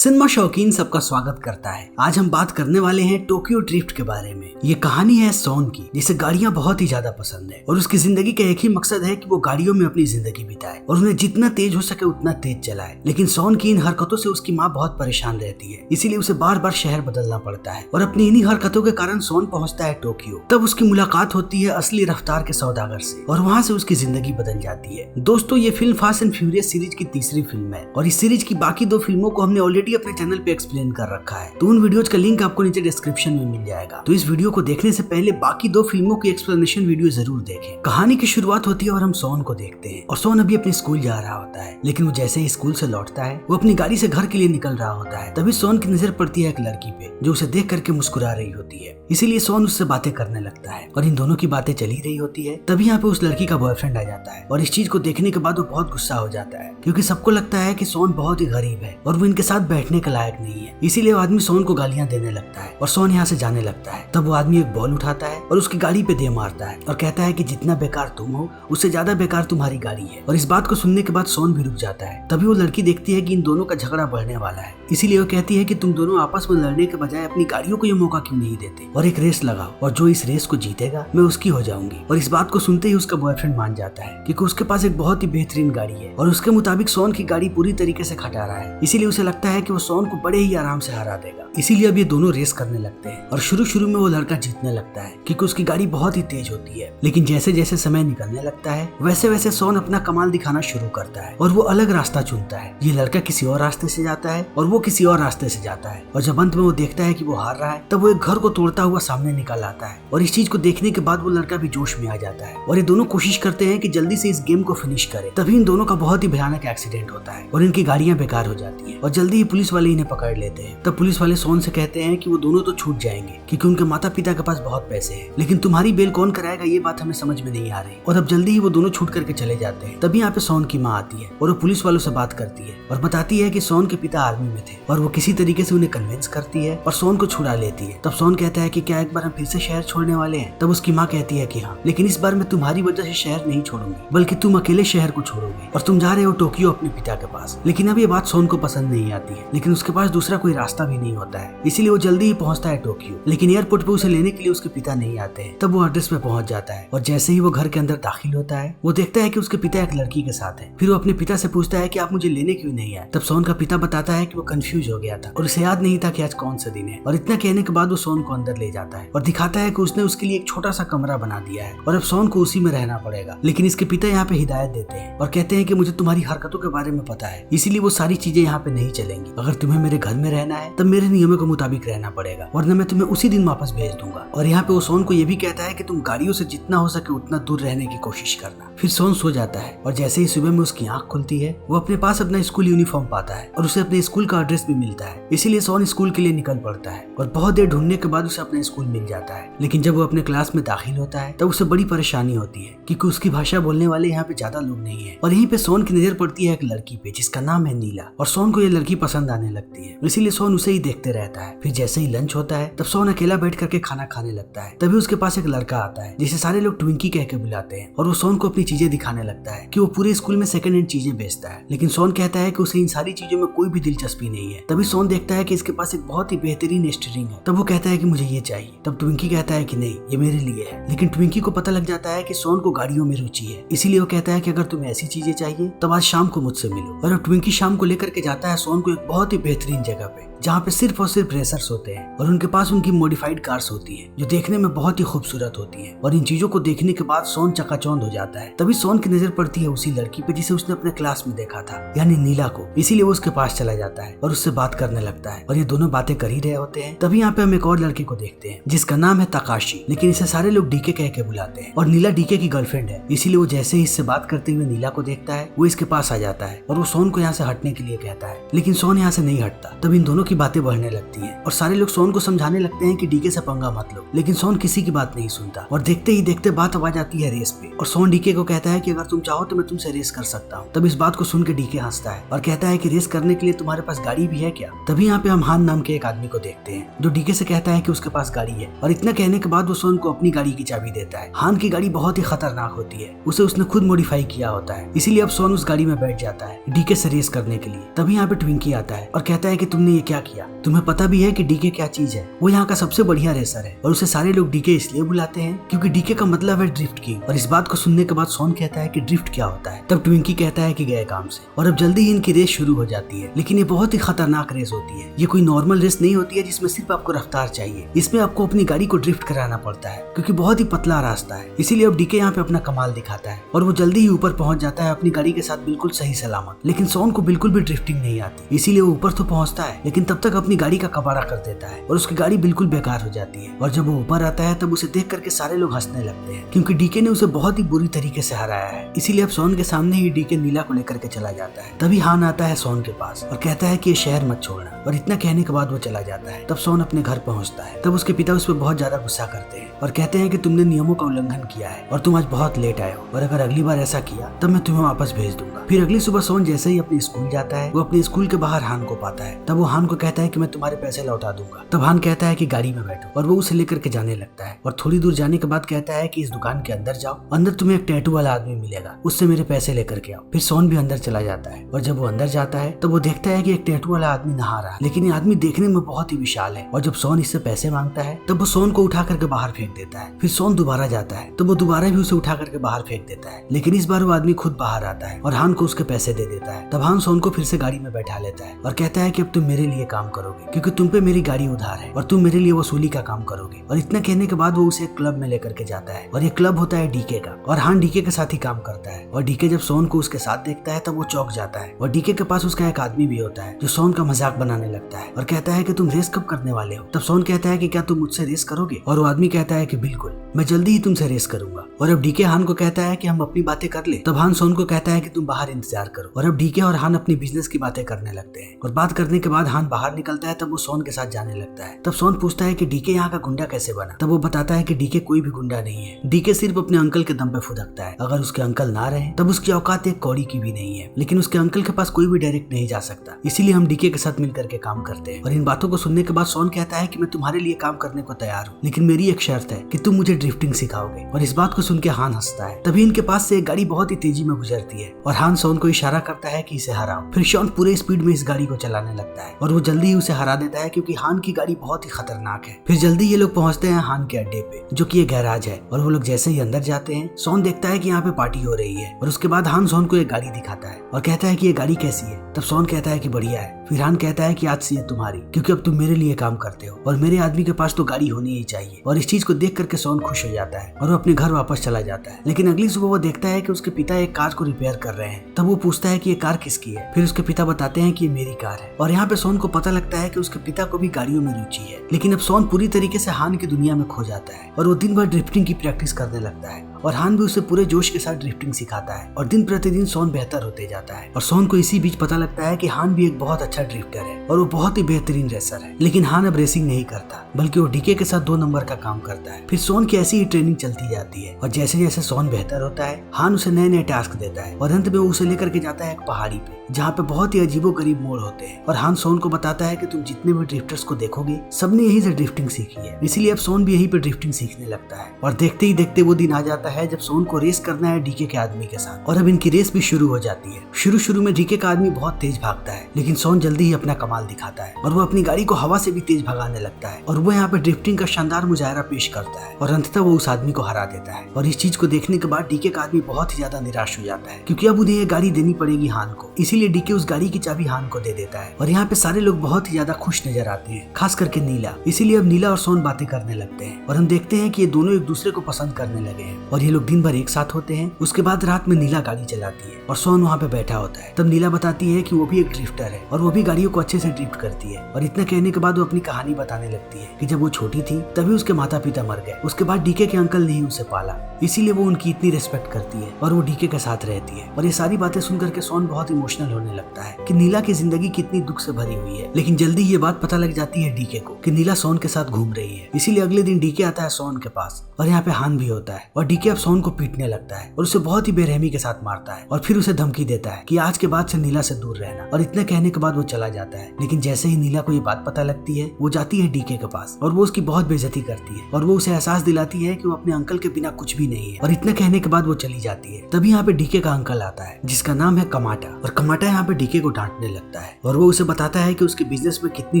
Cinema शौकीन सबका स्वागत करता है। आज हम बात करने वाले हैं टोक्यो ड्रिफ्ट के बारे में। ये कहानी है सोन की, जिसे गाड़ियां बहुत ही ज्यादा पसंद है और उसकी जिंदगी का एक ही मकसद है कि वो गाड़ियों में अपनी जिंदगी बिताए और उन्हें जितना तेज हो सके उतना तेज चलाए। लेकिन सोन की इन हरकतों से उसकी माँ बहुत परेशान रहती है, इसीलिए उसे बार बार शहर बदलना पड़ता है और अपनी इन्हीं हरकतों के कारण सोन पहुँचता है टोक्यो। तब उसकी मुलाकात होती है असली रफ्तार के सौदागर से और वहाँ से उसकी जिंदगी बदल जाती है। दोस्तों, ये film fast and furious series की तीसरी फिल्म है और इस सीरीज की बाकी दो फिल्मों को हमने ऑलरेडी अपने चैनल पे एक्सप्लेन कर रखा है, तो उन वीडियोज का लिंक आपको नीचे डिस्क्रिप्शन में मिल जाएगा। तो इस वीडियो को देखने से पहले बाकी दो फिल्मों की एक्सप्लेनेशन वीडियो जरूर देखें। कहानी की शुरुआत होती है और हम सोन को देखते हैं और सोन अभी अपने स्कूल जा रहा होता है, लेकिन वो जैसे ही स्कूल से लौटता है वो अपनी गाड़ी से घर के लिए निकल रहा होता है। तभी सोन की नजर पड़ती है एक लड़की पे जो उसे देख करके मुस्कुरा रही होती है, इसीलिए सोन उससे बातें करने लगता है और इन दोनों की बातें चली रही होती है। तभी यहाँ पे उस लड़की का बॉयफ्रेंड आ जाता है और इस चीज को देखने के बाद वो बहुत गुस्सा हो जाता है, क्योंकि सबको लगता है कि सोन बहुत ही गरीब है और वो इनके साथ बैठने के लायक नहीं है। इसीलिए वो आदमी सोन को गालियां देने लगता है और सोन यहाँ से जाने लगता है। तब वो आदमी एक बॉल उठाता है और उसकी गाड़ी पे दे मारता है और कहता है कि जितना बेकार तुम हो उससे ज्यादा बेकार तुम्हारी गाड़ी है। और इस बात को सुनने के बाद सोन भी रुक जाता है। तभी वो लड़की देखती है कि इन दोनों का झगड़ा बढ़ने वाला है, इसीलिए वो कहती है कि तुम दोनों आपस में लड़ने के बजाय अपनी गाड़ियों को ये मौका क्यों नहीं देते और एक रेस लगाओ, और जो इस रेस को जीतेगा मैं उसकी हो जाऊंगी। और इस बात को सुनते ही उसका बॉयफ्रेंड मान जाता है, क्योंकि उसके पास एक बहुत ही बेहतरीन गाड़ी है और उसके मुताबिक सोन की गाड़ी पूरी तरीके से खटा रहा है, इसीलिए उसे लगता है कि वो सोन को बड़े ही आराम से हरा देगा। इसीलिए अब ये दोनों रेस करने लगते हैं और शुरू में वो लड़का जीतने लगता है, क्योंकि उसकी गाड़ी बहुत ही तेज होती है। लेकिन जैसे जैसे समय निकलने लगता है वैसे वैसे सोन अपना कमाल दिखाना शुरू करता है और वो अलग रास्ता चुनता है। ये लड़का किसी और रास्ते से जाता है और वो किसी और रास्ते से जाता है, और जब अंत में वो देखता है कि वो हार रहा है तब वो एक घर को तोड़ता हुआ सामने निकल आता है। और इस चीज को देखने के बाद वो लड़का भी जोश में आ जाता है और ये दोनों कोशिश करते हैं कि जल्दी से इस गेम को फिनिश करें। तभी इन दोनों का बहुत ही भयानक एक्सीडेंट होता है और इनकी गाड़ियां बेकार हो जाती है और जल्दी ही पुलिस वाले इन्हें पकड़ लेते हैं। तब पुलिस वाले सोन से कहते हैं कि वो दोनों तो छूट जाएंगे क्योंकि उनके माता पिता के पास बहुत पैसे हैं, लेकिन तुम्हारी बेल कौन कराएगा ये बात हमें समझ में नहीं आ रही। और अब जल्दी ही वो दोनों छूट करके चले जाते हैं। तभी यहाँ पे सोन की माँ आती है और वो पुलिस वालों से बात करती है और बताती है कि सोन के पिता आर्मी में थे और वो किसी तरीके से उन्हें कन्विंस करती है और सोन को छुड़ा लेती है। तब सोन कहता है कि क्या एक बार हम फिर से शहर छोड़ने वाले हैं? तब उसकी माँ कहती है कि हाँ, लेकिन इस बार मैं तुम्हारी वजह से शहर नहीं छोड़ूंगी, बल्कि तुम अकेले शहर को छोड़ोगे और तुम जा रहे हो टोक्यो अपने पिता के पास। लेकिन अब ये बात सोन को पसंद नहीं आती है, लेकिन उसके पास दूसरा कोई रास्ता भी नहीं होता है, इसीलिए वो जल्दी ही पहुंचता है टोक्यो। लेकिन एयरपोर्ट पे उसे लेने के लिए उसके पिता नहीं आते हैं। तब वो एड्रेस पे पहुंच जाता है और जैसे ही वो घर के अंदर दाखिल होता है वो देखता है कि उसके पिता एक लड़की के साथ है। फिर वो अपने पिता से पूछता है कि आप मुझे लेने क्यों नहीं आए? तब सोन का पिता बताता है कि वो कंफ्यूज हो गया था और उसे याद नहीं था कि आज कौन सा दिन है। और इतना कहने के बाद वो सोन को अंदर ले जाता है और दिखाता है कि उसने उसके लिए एक छोटा सा कमरा बना दिया है और अब सोन को उसी में रहना पड़ेगा। लेकिन इसके पिता यहाँ पे हिदायत देते हैं और कहते हैं कि मुझे तुम्हारी हरकतों के बारे में पता है, इसीलिए वो सारी चीजें यहाँ पे नहीं चलेंगी। अगर तुम्हें मेरे घर में रहना है तब मेरे नियमों के मुताबिक रहना पड़ेगा, वरना मैं तुम्हें उसी दिन वापस भेज दूंगा। और यहाँ पे वो सोन को ये भी कहता है कि तुम गाड़ियों से जितना हो सके उतना दूर रहने की कोशिश करना। फिर सोन सो जाता है और जैसे ही सुबह में उसकी आंख खुलती है वो अपने पास अपना स्कूल यूनिफॉर्म पाता है और उसे अपने स्कूल का एड्रेस भी मिलता है, इसीलिए सोन स्कूल के लिए निकल पड़ता है और बहुत देर ढूंढने के बाद उसे अपना स्कूल मिल जाता है। लेकिन जब वो अपने क्लास में दाखिल होता है तब उसे बड़ी परेशानी होती है, क्योंकि उसकी भाषा बोलने वाले यहाँ पे ज्यादा लोग नहीं है। और यहीं पे सोन की नजर पड़ती है एक लड़की पे जिसका नाम है नीला, और सोन को ये लड़की पसंद आने लगती है, इसीलिए सोन उसे ही देखते रहता है। फिर जैसे ही लंच होता है तब सोन अकेला बैठ करके खाना खाने लगता है। तभी उसके पास एक लड़का आता है जिसे सारे लोग ट्विंकी कह के बुलाते हैं और वो सोन को अपनी चीजें दिखाने लगता है कि वो पूरे स्कूल में सेकंड हैंड चीजें बेचता है। लेकिन सोन कहता है कि उसे इन सारी चीजों में कोई भी दिलचस्पी नहीं है। तभी सोन देखता है कि इसके पास एक बहुत ही बेहतरीन स्टीयरिंग है। तब वो कहता है कि मुझे ये चाहिए। तब ट्विंकी कहता है कि नहीं, ये मेरे लिए है। लेकिन ट्विंकी को पता लग जाता है कि सोन को गाड़ियों में रुचि है, इसीलिए वो कहता है कि अगर तुम्हें ऐसी चीजें चाहिए तब आज शाम को मुझसे मिलो। और ट्विंकी शाम को लेकर के जाता है सोन को एक बहुत ही बेहतरीन जगह पे, जहाँ पे सिर्फ और सिर्फ रेसर्स होते हैं और उनके पास उनकी मॉडिफाइड कार्स होती हैं जो देखने में बहुत ही खूबसूरत होती हैं। और इन चीजों को देखने के बाद सोन चकाचौंध हो जाता है। तभी सोन की नजर पड़ती है उसी लड़की पे जिसे उसने अपने क्लास में देखा था, यानी नीला को, इसीलिए वो उसके पास चला जाता है और उससे बात करने लगता है और ये दोनों बातें कर ही रहे होते हैं। तभी यहाँ पे हम एक और लड़के को देखते हैं जिसका नाम है तकाशी, लेकिन इसे सारे लोग डीके कह के बुलाते हैं और नीला डीके की गर्लफ्रेंड है, इसीलिए वो जैसे ही इससे बात करते हुए नीला को देखता है वो इसके पास आ जाता है और वो सोन को यहाँ से हटने के लिए कहता है, लेकिन सोन यहाँ से नहीं हटता। तब इन दोनों की बातें बढ़ने लगती हैं और सारे लोग सोन को समझाने लगते हैं कि डीके से पंगा मत लो, लेकिन सोन किसी की बात नहीं सुनता और देखते ही देखते बात आ जाती है रेस पे और सोन डीके को कहता है कि अगर तुम चाहो तो मैं तुमसे रेस कर सकता हूँ। तब इस बात को सुन के डीके हंसता है और कहता है कि रेस करने के लिए तुम्हारे पास गाड़ी भी है क्या। तभी यहाँ पे हम हान नाम के एक आदमी को देखते हैं जो डीके से कहता है कि उसके पास गाड़ी है और इतना कहने के बाद वो सोन को अपनी गाड़ी की चाबी देता है। हान की गाड़ी बहुत ही खतरनाक होती है, उसे उसने खुद मॉडिफाई किया होता है, इसीलिए अब सोन उस गाड़ी में बैठ जाता है डीके से रेस करने के लिए। तभी यहाँ पे ट्विंकी आता है और कहता है कि तुमने ये क्या किया, तुम्हें पता भी है कि डीके क्या चीज है। वो यहाँ का सबसे बढ़िया रेसर है और उसे सारे लोग डीके इसलिए बुलाते हैं क्योंकि डीके का मतलब है ड्रिफ्ट किंग। और इस बात को सुनने के बाद सोन कहता है कि ड्रिफ्ट क्या होता है। तब ट्विंकी कहता है कि गए काम से। और अब जल्दी ही इनकी रेस शुरू हो जाती है, लेकिन ये बहुत ही खतरनाक रेस होती है। ये कोई नॉर्मल रेस नहीं होती है जिसमें सिर्फ आपको रफ्तार चाहिए, इसमें आपको अपनी गाड़ी को ड्रिफ्ट कराना पड़ता है क्योंकि बहुत ही पतला रास्ता है। इसीलिए अब डीके यहाँ पे अपना कमाल दिखाता है और वो जल्दी ही ऊपर पहुंच जाता है अपनी गाड़ी के साथ बिल्कुल सही सलामत। लेकिन सोन को बिल्कुल भी ड्रिफ्टिंग नहीं आती, इसीलिए वो ऊपर तो पहुंचता है लेकिन तब तक अपनी गाड़ी का कबाड़ा कर देता है और उसकी गाड़ी बिल्कुल बेकार हो जाती है। और जब वो ऊपर आता है तब उसे देख करके सारे लोग हंसने लगते हैं क्योंकि डीके ने उसे बहुत ही बुरी तरीके से हराया है। इसीलिए अब सोन के सामने ही डीके नीला को लेकर के चला जाता है। तभी हान आता है सोन के पास और कहता है कि ये शहर मत छोड़ना, और इतना कहने के बाद वो चला जाता है। तब सोन अपने घर पहुंचता है। तब उसके पिता उस पर बहुत ज्यादा गुस्सा करते हैं और कहते हैं कि तुमने नियमों का उल्लंघन किया है और तुम आज बहुत लेट आए हो, और अगर अगली बार ऐसा किया तब मैं तुम्हें वापस भेज दूंगा। फिर अगली सुबह सोन जैसे ही अपने स्कूल जाता है वो अपने स्कूल के बाहर हान को पाता है। तब वो हान को कहता है कि मैं तुम्हारे पैसे लौटा दूंगा। तब हान कहता है कि गाड़ी में बैठो, और वो उसे लेकर के जाने लगता है। और थोड़ी दूर जाने के बाद कहता है कि इस दुकान के अंदर जाओ, अंदर तुम्हें एक टैटू वाला आदमी मिलेगा, उससे मेरे पैसे लेकर के आओ। फिर सोन भी अंदर चला जाता है और जब वो अंदर जाता है तब वो देखता है कि एक टैटू वाला आदमी नहा रहा है, लेकिन ये आदमी देखने में बहुत ही विशाल है। और जब सोन इससे पैसे मांगता है तब वो सोन को उठा करके बाहर फेंक देता है। फिर सोन दोबारा जाता है तो वो दोबारा भी उसे उठा करके बाहर फेंक देता है, लेकिन इस बार वो आदमी खुद बाहर आता है और हान को उसके पैसे दे देता है। तब हान सोन को फिर से गाड़ी में बैठा लेता है और कहता है कि अब तुम मेरे लिए काम करोगे क्योंकि तुम पे मेरी गाड़ी उधार है और तुम मेरे लिए वसूली का काम करोगे। और इतना कहने के बाद वो उसे एक क्लब में लेकर के जाता है और ये क्लब होता है डीके का, और हान डीके के साथ ही काम करता है। और डीके जब सोन को उसके साथ देखता है तब वो चौंक जाता है। और डीके के पास उसका एक आदमी भी होता है जो सोन का मजाक बनाने लगता है और कहता है कि तुम रेस कब करने वाले हो। तब सोन कहता है कि क्या तुम मुझसे रेस करोगे, और वो आदमी कहता है कि बिल्कुल, मैं जल्दी ही तुमसे रेस करूंगा। और अब डीके हान को कहता है कि हम अपनी बातें कर ले। तब हान सोन को कहता है कि तुम बाहर इंतजार करो। और अब डीके और हान अपनी बिजनेस की बातें करने लगते हैं और बात करने के बाद हान बाहर निकलता है। तब वो सोन के साथ जाने लगता है। तब सोन पूछता है कि डीके यहाँ का गुंडा कैसे बना। तब वो बताता है कि डीके कोई भी गुंडा नहीं है, डीके सिर्फ अपने अंकल के दम पे फुदकता है। अगर उसके अंकल ना रहे तब उसकी औकात एक कौड़ी की भी नहीं है, लेकिन उसके अंकल के पास कोई भी डायरेक्ट नहीं जा सकता, इसीलिए हम डीके के साथ मिलकर के काम करते हैं। और इन बातों को सुनने के बाद सोन कहता है कि मैं तुम्हारे लिए काम करने को तैयार हूँ, लेकिन मेरी एक शर्त है कि तुम मुझे ड्रिफ्टिंग सिखाओगे। और इस बात को सुन के हान हंसता है। तभी इनके पास से एक गाड़ी बहुत ही तेजी में गुजरती है और हान सोन को इशारा करता है कि इसे हराओ। फिर सोन पूरे स्पीड में इस गाड़ी को चलाने लगता है और वो जल्दी ही उसे हरा देता है क्योंकि हान की गाड़ी बहुत ही खतरनाक है। फिर जल्दी ये लोग पहुंचते हैं हान के अड्डे पे, जो कि ये गैराज है। और वो लोग जैसे ही अंदर जाते हैं सोन देखता है कि यहाँ पे पार्टी हो रही है। और उसके बाद हान सोन को एक गाड़ी दिखाता है और कहता है कि ये गाड़ी कैसी है। तब सोन कहता है कि बढ़िया है। फिर हान कहता है कि आज से ये तुम्हारी, क्योंकि अब तुम मेरे लिए काम करते हो और मेरे आदमी के पास तो गाड़ी होनी ही चाहिए। और इस चीज को देख करके सोन खुश हो जाता है और वो अपने घर वापस चला जाता है। लेकिन अगली सुबह वो देखता है कि उसके पिता एक कार को रिपेयर कर रहे हैं। तब वो पूछता है कि ये कार किसकी है। फिर उसके पिता बताते हैं कि ये मेरी कार है। और यहाँ पे सोन को पता लगता है कि उसके पिता को भी गाड़ियों में रुचि है। लेकिन अब सोन पूरी तरीके से हान की दुनिया में खो जाता है और वो दिन भर ड्रिफ्टिंग की प्रैक्टिस करने लगता है। और हान भी उसे पूरे जोश के साथ ड्रिफ्टिंग सिखाता है और दिन प्रतिदिन सोन बेहतर होते जाता है। और सोन को इसी बीच पता लगता है कि हान भी एक बहुत अच्छा ड्रिफ्टर है और वो बहुत ही बेहतरीन रेसर है। लेकिन हान अब रेसिंग नहीं करता, बल्कि वो डीके के साथ 2 नंबर का काम करता है। फिर सोन की ऐसी ही ट्रेनिंग चलती जाती है और जैसे जैसे सोन बेहतर होता है हान उसे नए नए टास्क देता है और अंत में उसे लेकर के जाता है एक पहाड़ी पे, जहाँ पे बहुत ही अजीबोगरीब मोड़ होते हैं। और हान सोन को बताता है कि तुम जितने भी ड्रिफ्टर्स को देखोगे सबने यही से ड्रिफ्टिंग सीखी है, इसीलिए अब सोन भी यहीं पे ड्रिफ्टिंग सीखने लगता है। और देखते ही देखते वो दिन आ जाता है जब सोन को रेस करना है डीके के आदमी के साथ। और अब इनकी रेस भी शुरू हो जाती है। शुरू में डीके का आदमी बहुत तेज भागता है, लेकिन सोन जल्दी ही अपना कमाल दिखाता है और वो अपनी गाड़ी को हवा से भी तेज भगाने लगता है और वो यहाँ पे ड्रिफ्टिंग का शानदार मुजाहरा पेश करता है और अंततः वो उस आदमी को हरा देता है। और इस चीज को देखने के बाद डीके का आदमी बहुत ही ज्यादा निराश हो जाता है क्योंकि अब उन्हें ये गाड़ी देनी पड़ेगी हान को, इसीलिए डीके उस गाड़ी की चाबी हान को दे देता है। और यहाँ पे सारे लोग बहुत ही ज्यादा खुश नजर आते हैं, खास करके नीला। इसीलिए अब नीला और सोन बातें करने लगते हैं और हम देखते हैं कि ये दोनों एक दूसरे को पसंद करने लगे हैं। और और ये लोग दिन भर एक साथ होते हैं। उसके बाद रात में नीला गाड़ी चलाती है और सोन वहाँ पे बैठा होता है। तब नीला बताती है कि वो भी एक ड्रिफ्टर है और वो भी गाड़ियों को अच्छे से ड्रिफ्ट करती है। और इतना कहने के बाद वो अपनी कहानी बताने लगती है कि जब वो छोटी थी तभी उसके माता पिता मर गए। उसके बाद डीके के अंकल ने ही उसे पाला, इसीलिए वो उनकी इतनी रिस्पेक्ट करती है और वो डीके के साथ रहती है। और ये सारी बातें सुनकर के सोन बहुत इमोशनल होने लगता है कि नीला की जिंदगी कितनी दुख से भरी हुई है। लेकिन जल्दी ये बात पता लग जाती है डीके को कि नीला सोन के साथ घूम रही है। इसीलिए अगले दिन डीके आता है सोन के पास और यहाँ पे हान भी होता है। और डीके अब सोन को पीटने लगता है और उसे बहुत ही बेरहमी के साथ मारता है और फिर उसे धमकी देता है कि आज के बाद से नीला से दूर रहना। और इतना कहने के बाद वो चला जाता है। लेकिन जैसे ही नीला को ये बात पता लगती है वो जाती है डीके के पास और वो उसकी बहुत बेइज्जती करती है और वो उसे एहसास दिलाती है कि वो अपने अंकल के बिना कुछ भी नहीं है। और इतना कहने के बाद वो चली जाती है। तभी यहाँ पे डीके का अंकल आता है जिसका नाम है कमाटा। और कमाटा यहाँ पे डीके को डांटने लगता है और वो उसे बताता है कि उसके बिजनेस में कितनी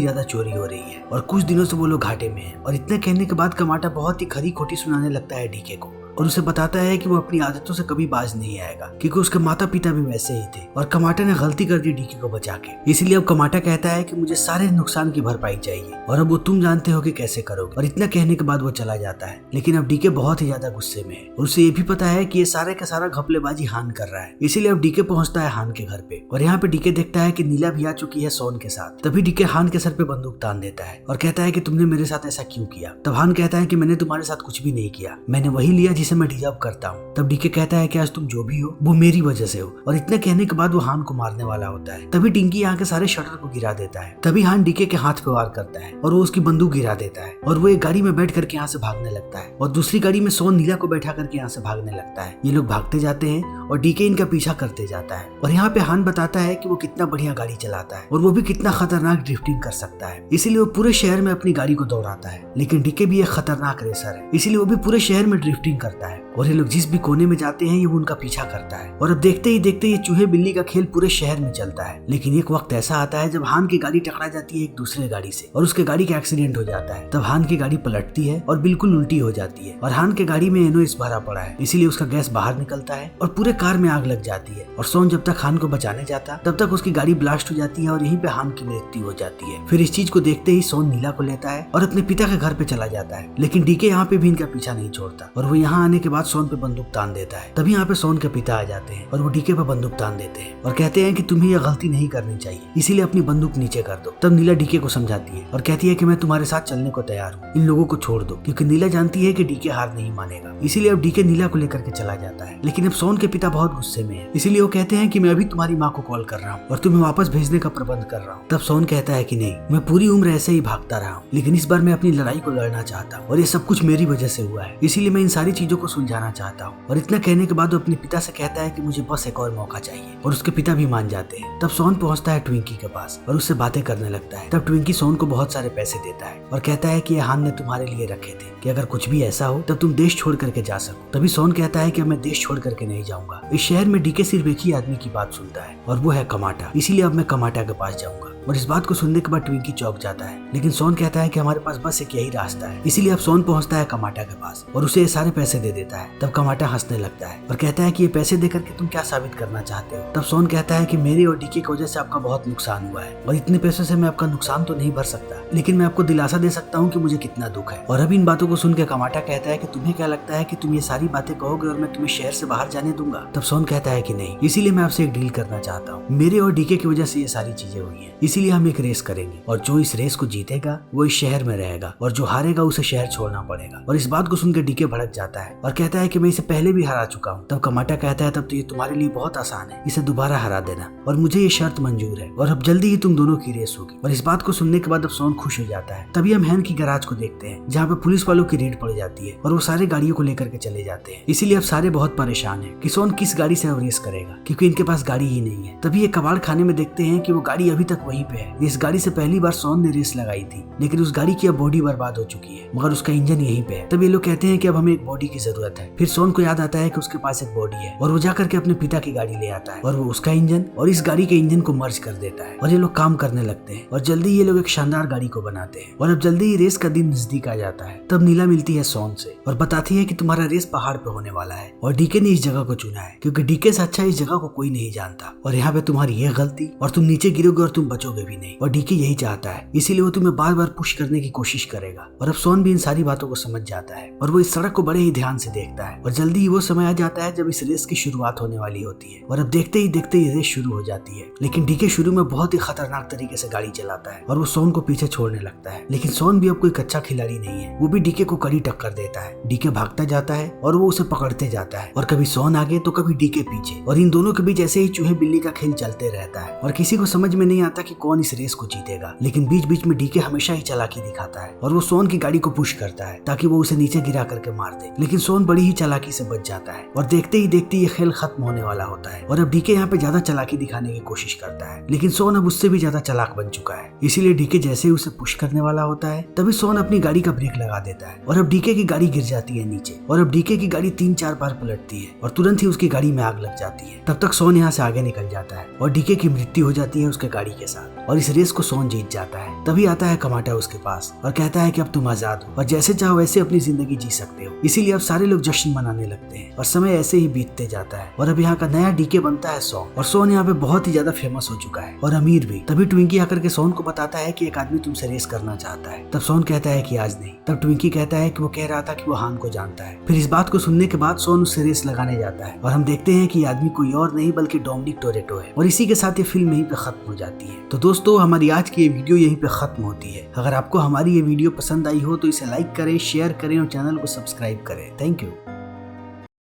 ज्यादा चोरी हो रही है और कुछ दिनों से वो लोग घाटे में है। और इतना कहने के बाद कमाटा बहुत ही खरी खोटी सुनाने लगता है डीके को और उसे बताता है कि वो अपनी आदतों से कभी बाज नहीं आएगा क्योंकि उसके माता पिता भी वैसे ही थे और कमाटा ने गलती कर दी डीके को बचा के। इसलिए अब कमाटा कहता है कि मुझे सारे नुकसान की भरपाई चाहिए और अब वो तुम जानते हो कि कैसे करोगे। और इतना कहने के बाद वो चला जाता है। लेकिन अब डीके बहुत ही ज्यादा गुस्से में है और उसे ये भी पता है कि ये सारे का सारा घपलेबाजी हान कर रहा है। इसीलिए अब डीके पहुंचता है हान के घर पे और यहाँ पे डीके देखता है कि नीला भी आ चुकी है सोन के साथ। तभी डीके हान के सर पे बंदूक तान देता है और कहता है कि तुमने मेरे साथ ऐसा क्यों किया। तब हान कहता है कि मैंने तुम्हारे साथ कुछ भी नहीं किया, मैंने वही लिया जिसे मैं डिजर्व करता हूँ। तब डीके कहता है कि आज तुम जो भी हो वो मेरी वजह से हो। और इतना कहने के बाद वो हान को मारने वाला होता है। तभी टिंकी यहाँ के सारे शटर को गिरा देता है। तभी हान डीके के हाथ पे वार करता है और वो उसकी बंदूक गिरा देता है और वो एक गाड़ी में बैठ करके यहाँ से भागने लगता है और दूसरी गाड़ी में सोन नीला को बैठा करके यहाँ से भागने लगता है। ये लोग भागते जाते हैं और डीके इनका पीछा करते जाता है। और यहाँ पे हान बताता है कि वो कितना बढ़िया गाड़ी चलाता है और वो भी कितना खतरनाक ड्रिफ्टिंग कर सकता है। इसीलिए वो पूरे शहर में अपनी गाड़ी को दौड़ाता है। लेकिन डीके भी एक खतरनाक रेसर है, इसीलिए वो भी पूरे शहर में ड्रिफ्टिंग करता है और ये लोग जिस भी कोने में जाते हैं ये वो उनका पीछा करता है। और अब देखते ही देखते ये चूहे बिल्ली का खेल पूरे शहर में चलता है। लेकिन एक वक्त ऐसा आता है जब हान की गाड़ी टकरा जाती है एक दूसरे गाड़ी से और उसके गाड़ी का एक्सीडेंट हो जाता है। तब हान की गाड़ी पलटती है और बिल्कुल उल्टी हो जाती है और हान के गाड़ी में एनोस भरा पड़ा है, इसीलिए उसका गैस बाहर निकलता है और पूरे कार में आग लग जाती है। और सोन जब तक हान को बचाने जाता तब तक उसकी गाड़ी ब्लास्ट हो जाती है और यहीं पे हान की मृत्यु हो जाती है। फिर इस चीज को देखते ही सोन नीला को लेता है और अपने पिता के घर पे चला जाता है। लेकिन डीके यहाँ पे भी इनका पीछा नहीं छोड़ता और वो यहाँ आने के बाद सोन पे बंदूक तान देता है। तभी यहाँ पे सोन के पिता आ जाते हैं और वो डीके पे बंदूक तान देते हैं और कहते हैं कि तुम्हें यह गलती नहीं करनी चाहिए, इसीलिए अपनी बंदूक नीचे कर दो। तब नीला डीके को समझाती है और कहती है कि मैं तुम्हारे साथ चलने को तैयार हूँ, इन लोगों को छोड़ दो। क्योंकि नीला जानती है कि डीके हार नहीं मानेगा, इसीलिए अब डीके नीला को लेकर के चला जाता है। लेकिन अब सोन के पिता बहुत गुस्से में है, इसीलिए वो कहते हैं कि मैं अभी तुम्हारी माँ को कॉल कर रहा हूँ और तुम्हें वापस भेजने का प्रबंध कर रहा हूँ। तब सोन कहता है कि नहीं, मैं पूरी उम्र ऐसे ही भागता रहा हूँ, लेकिन इस बार मैं अपनी लड़ाई को लड़ना चाहता हूँ और ये सब कुछ मेरी वजह से हुआ है, इसीलिए मैं इन सारी चीजों को सुलझाना चाहता हूँ। और इतना कहने के बाद वो अपने पिता से कहता है कि मुझे बस एक और मौका चाहिए और उसके पिता भी मान जाते हैं। तब सोन पहुंचता है ट्विंकी के पास और उससे बातें करने लगता है। तब ट्विंकी सोन को बहुत सारे पैसे देता है और कहता है कि ये हान ने तुम्हारे लिए रखे थे कि अगर कुछ भी ऐसा हो तब तुम देश छोड़ करके जा सको। तभी सोन कहता है कि मैं देश छोड़ करके नहीं जाऊंगा। इस शहर में डीके सिर्फ एक ही आदमी की बात सुनता है और वो है कमाटा, इसीलिए अब मैं कमाटा के पास जाऊंगा। और इस बात को सुनने के बाद ट्विंकी चौंक जाता है। लेकिन सोन कहता है कि हमारे पास बस एक यही रास्ता है, इसीलिए अब सोन पहुंचता है कमाटा के पास और उसे ये सारे पैसे दे देता है। तब कमाटा हंसने लगता है और कहता है कि ये पैसे देकर के तुम क्या साबित करना चाहते हो। तब सोन कहता है कि मेरे और डीके की वजह से आपका बहुत नुकसान हुआ है और इतने पैसों से मैं आपका नुकसान तो नहीं भर सकता, लेकिन मैं आपको दिलासा दे सकता हूँ कि मुझे कितना दुख है। और अब इन बातों को सुन के कमाटा कहता है कि तुम्हें क्या लगता है कि तुम ये सारी बातें कहोगे और मैं तुम्हें शहर से बाहर जाने दूंगा। तब सोन कहता है कि नहीं, इसीलिए मैं आपसे एक डील करना चाहता हूँ। मेरे और डीके की वजह से ये सारी चीजें हुई है, इसीलिए हम एक रेस करेंगे और जो इस रेस को जीतेगा वो इस शहर में रहेगा और जो हारेगा उसे शहर छोड़ना पड़ेगा। और इस बात को सुनकर डीके भड़क जाता है और कहता है कि मैं इसे पहले भी हरा चुका हूँ। तब कमाटा कहता है तब तो ये तुम्हारे लिए बहुत आसान है, इसे दोबारा हरा देना और मुझे ये शर्त मंजूर है और अब जल्दी ही तुम दोनों की रेस होगी। और इस बात को सुनने के बाद अब सोन खुश हो जाता है। तभी हम हैन की गैराज को देखते हैं जहाँ पे पुलिस वालों की रेड पड़ जाती है और वो सारे गाड़ियों को लेकर के चले जाते हैं। इसीलिए अब सारे बहुत परेशान है कि सोन किस गाड़ी से अब रेस करेगा, क्योंकि इनके पास गाड़ी ही नहीं है। तभी ये कबाड़ खाने में देखते हैं कि वो गाड़ी अभी तक वहीं पे है। इस गाड़ी से पहली बार सोन ने रेस लगाई थी, लेकिन उस गाड़ी की अब बॉडी बर्बाद हो चुकी है, मगर उसका इंजन यहीं पे है। तब ये लोग कहते हैं कि अब हमें एक बॉडी की जरूरत है। फिर सोन को याद आता है कि उसके पास एक बॉडी है और वो जाकर के अपने पिता की गाड़ी ले आता है और वो उसका इंजन और इस गाड़ी के इंजन को मर्ज कर देता है और ये लोग काम करने लगते हैं और जल्दी ये लोग एक शानदार गाड़ी को बनाते हैं। और अब जल्दी ही रेस का दिन नजदीक आ जाता है। तब नीला मिलती है सोन से और बताती है कि तुम्हारा रेस पहाड़ पे होने वाला है और डीके ने इस जगह को चुना है क्योंकि डीके से अच्छा इस जगह को कोई नहीं जानता और यहाँ पे तुम्हारी ये गलती और तुम नीचे गिरोगे और तुम बचोगे बचोगे भी नहीं। और डीके यही चाहता है, इसीलिए वो तुम्हें बार बार पुश करने की कोशिश करेगा। और अब सोन भी इन सारी बातों को समझ जाता है और वो इस सड़क को बड़े ही ध्यान से देखता है। और जल्दी ही वो समय आ जाता है जब इस रेस की शुरुआत होने वाली होती है। और अब देखते ही ये रेस शुरू हो जाती है। लेकिन डीके शुरू में बहुत ही खतरनाक तरीके से गाड़ी चलाता है और वो सोन को पीछे छोड़ने लगता है। लेकिन सोन भी अब कोई कच्चा खिलाड़ी नहीं है, वो भी डीके को कड़ी टक्कर देता है। डीके भागता जाता है और वो उसे पकड़ते जाता है और कभी सोन आगे तो कभी डीके पीछे। और इन दोनों के बीच ऐसे ही चूहे बिल्ली का खेल चलते रहता है और किसी को समझ में नहीं आता कि कौन इस रेस को जीतेगा। लेकिन बीच बीच में डीके हमेशा ही चालाकी दिखाता है और वो सोन की गाड़ी को पुश करता है ताकि वो उसे नीचे गिरा करके मार दे। लेकिन सोन बड़ी ही चालाकी से बच जाता है और देखते ही ये खेल खत्म होने वाला होता है। और अब डीके यहाँ पे ज्यादा चालाकी दिखाने की कोशिश करता है, लेकिन सोन अब उससे भी ज्यादा चालाक बन चुका है। इसीलिए डीके जैसे ही उसे पुश करने वाला होता है तभी सोन अपनी गाड़ी का ब्रेक लगा देता है और अब डीके की गाड़ी गिर जाती है नीचे। और अब डीके की गाड़ी 3-4 बार पलटती है और तुरंत ही उसकी गाड़ी में आग लग जाती है। तब तक सोन यहाँ से आगे निकल जाता है और डीके की मृत्यु हो जाती है उसके गाड़ी के साथ और इस रेस को सोन जीत जाता है। तभी आता है कमाटा उसके पास और कहता है कि अब तुम आजाद हो और जैसे चाहो वैसे अपनी जिंदगी जी सकते हो। इसीलिए अब सारे लोग जश्न मनाने लगते हैं और समय ऐसे ही बीतते जाता है। और अब यहाँ का नया डीके बनता है सोन और सोन यहाँ पे बहुत ही ज्यादा फेमस हो चुका है और अमीर भी। तभी ट्विंकी आकर के सोन को बताता है कि एक आदमी तुमसे रेस करना चाहता है। तब सोन कहता है कि आज नहीं। तब ट्विंकी कहता है कि वो कह रहा था कि वो हान को जानता है। फिर इस बात को सुनने के बाद सोन उससे रेस लगाने जाता है और हम देखते हैं कि आदमी कोई और नहीं बल्कि डोमिनिक टोरेटो है। और इसी के साथ ये फिल्म यहीं पे खत्म हो जाती है। तो दोस्तों हमारी आज की ये वीडियो यहीं पे खत्म होती है। अगर आपको हमारी ये वीडियो पसंद आई हो तो इसे लाइक करें, शेयर करें और चैनल को सब्सक्राइब करें। Thank you.